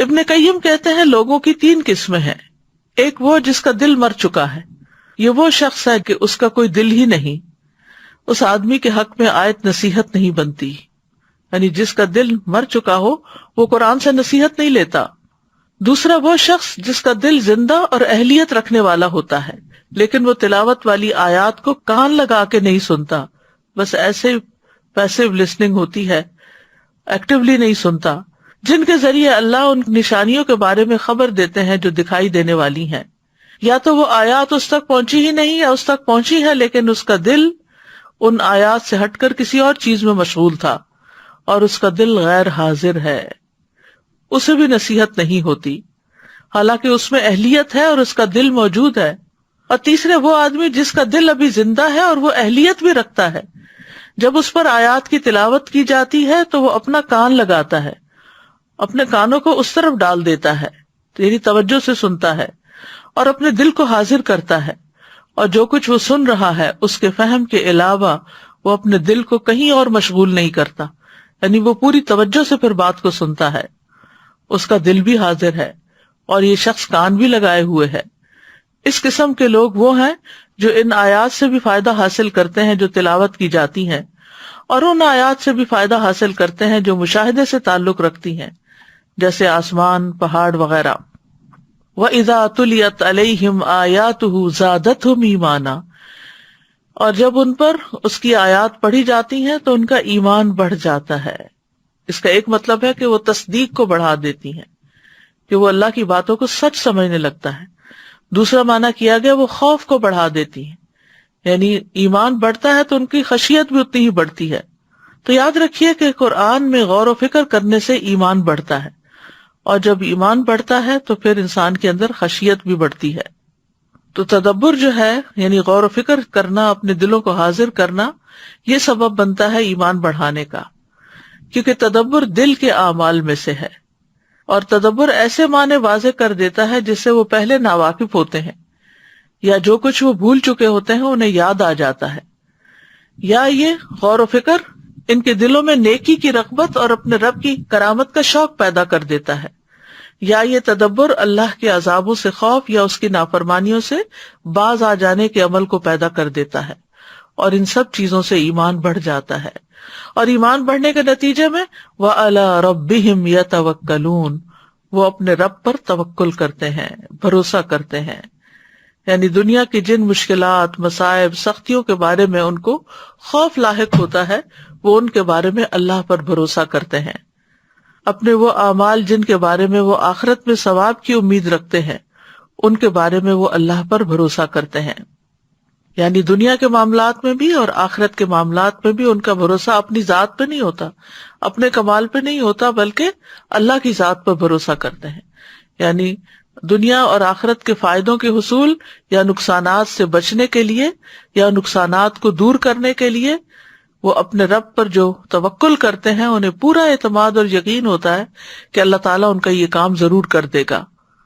ابن قیم کہتے ہیں لوگوں کی 3 قسمیں ہیں. ایک وہ جس کا دل مر چکا ہے، یہ وہ شخص ہے کہ اس کا کوئی دل ہی نہیں، اس آدمی کے حق میں آیت نصیحت نہیں بنتی. یعنی جس کا دل مر چکا ہو وہ قرآن سے نصیحت نہیں لیتا. دوسرا وہ شخص جس کا دل زندہ اور اہلیت رکھنے والا ہوتا ہے، لیکن وہ تلاوت والی آیات کو کان لگا کے نہیں سنتا، بس ایسے پیسیو لسننگ ہوتی ہے، ایکٹیولی نہیں سنتا، جن کے ذریعے اللہ ان نشانیوں کے بارے میں خبر دیتے ہیں جو دکھائی دینے والی ہیں. یا تو وہ آیات اس تک پہنچی ہی نہیں یا اس تک پہنچی ہے لیکن اس کا دل ان آیات سے ہٹ کر کسی اور چیز میں مشغول تھا اور اس کا دل غیر حاضر ہے، اسے بھی نصیحت نہیں ہوتی حالانکہ اس میں اہلیت ہے اور اس کا دل موجود ہے. اور تیسرے وہ آدمی جس کا دل ابھی زندہ ہے اور وہ اہلیت بھی رکھتا ہے، جب اس پر آیات کی تلاوت کی جاتی ہے تو وہ اپنا کان لگاتا ہے، اپنے کانوں کو اس طرف ڈال دیتا ہے، یعنی توجہ سے سنتا ہے اور اپنے دل کو حاضر کرتا ہے، اور جو کچھ وہ سن رہا ہے اس کے فہم کے علاوہ وہ اپنے دل کو کہیں اور مشغول نہیں کرتا، یعنی وہ پوری توجہ سے پھر بات کو سنتا ہے، اس کا دل بھی حاضر ہے اور یہ شخص کان بھی لگائے ہوئے ہے. اس قسم کے لوگ وہ ہیں جو ان آیات سے بھی فائدہ حاصل کرتے ہیں جو تلاوت کی جاتی ہیں، اور ان آیات سے بھی فائدہ حاصل کرتے ہیں جو مشاہدے سے تعلق رکھتی ہیں، جیسے آسمان، پہاڑ وغیرہ. وَإِذَا تُلِيَتْ عَلَيْهِمْ آيَاتُهُ زَادَتْهُمْ ایمانا، اور جب ان پر اس کی آیات پڑھی جاتی ہیں تو ان کا ایمان بڑھ جاتا ہے. اس کا ایک مطلب ہے کہ وہ تصدیق کو بڑھا دیتی ہیں، کہ وہ اللہ کی باتوں کو سچ سمجھنے لگتا ہے. دوسرا معنی کیا گیا وہ خوف کو بڑھا دیتی ہیں، یعنی ایمان بڑھتا ہے تو ان کی خشیت بھی اتنی ہی بڑھتی ہے. تو یاد رکھیے کہ قرآن میں غور و فکر کرنے سے ایمان بڑھتا ہے، اور جب ایمان بڑھتا ہے تو پھر انسان کے اندر خشیت بھی بڑھتی ہے. تو تدبر جو ہے یعنی غور و فکر کرنا، اپنے دلوں کو حاضر کرنا، یہ سبب بنتا ہے ایمان بڑھانے کا، کیونکہ تدبر دل کے اعمال میں سے ہے، اور تدبر ایسے معنی واضح کر دیتا ہے جس سے وہ پہلے ناواقف ہوتے ہیں، یا جو کچھ وہ بھول چکے ہوتے ہیں انہیں یاد آ جاتا ہے. یا یہ غور و فکر ان کے دلوں میں نیکی کی رغبت اور اپنے رب کی کرامت کا شوق پیدا کر دیتا ہے. یا یہ تدبر اللہ کے عذابوں سے خوف یا اس کی نافرمانیوں سے باز آ جانے کے عمل کو پیدا کر دیتا ہے، اور ان سب چیزوں سے ایمان بڑھ جاتا ہے. اور ایمان بڑھنے کے نتیجے میں وَعَلَىٰ رَبِّهِمْ يَتَوَكَّلُونَ، وہ اپنے رب پر توکل کرتے ہیں، بھروسہ کرتے ہیں. یعنی دنیا کی جن مشکلات، مصائب، سختیوں کے بارے میں ان کو خوف لاحق ہوتا ہے، وہ ان کے بارے میں اللہ پر بھروسہ کرتے ہیں. اپنے وہ اعمال جن کے بارے میں وہ آخرت میں ثواب کی امید رکھتے ہیں، ان کے بارے میں وہ اللہ پر بھروسہ کرتے ہیں. یعنی دنیا کے معاملات میں بھی اور آخرت کے معاملات میں بھی ان کا بھروسہ اپنی ذات پہ نہیں ہوتا، اپنے کمال پہ نہیں ہوتا، بلکہ اللہ کی ذات پر بھروسہ کرتے ہیں. یعنی دنیا اور آخرت کے فائدوں کے حصول یا نقصانات سے بچنے کے لیے یا نقصانات کو دور کرنے کے لیے وہ اپنے رب پر جو توکل کرتے ہیں انہیں پورا اعتماد اور یقین ہوتا ہے کہ اللہ تعالیٰ ان کا یہ کام ضرور کر دے گا.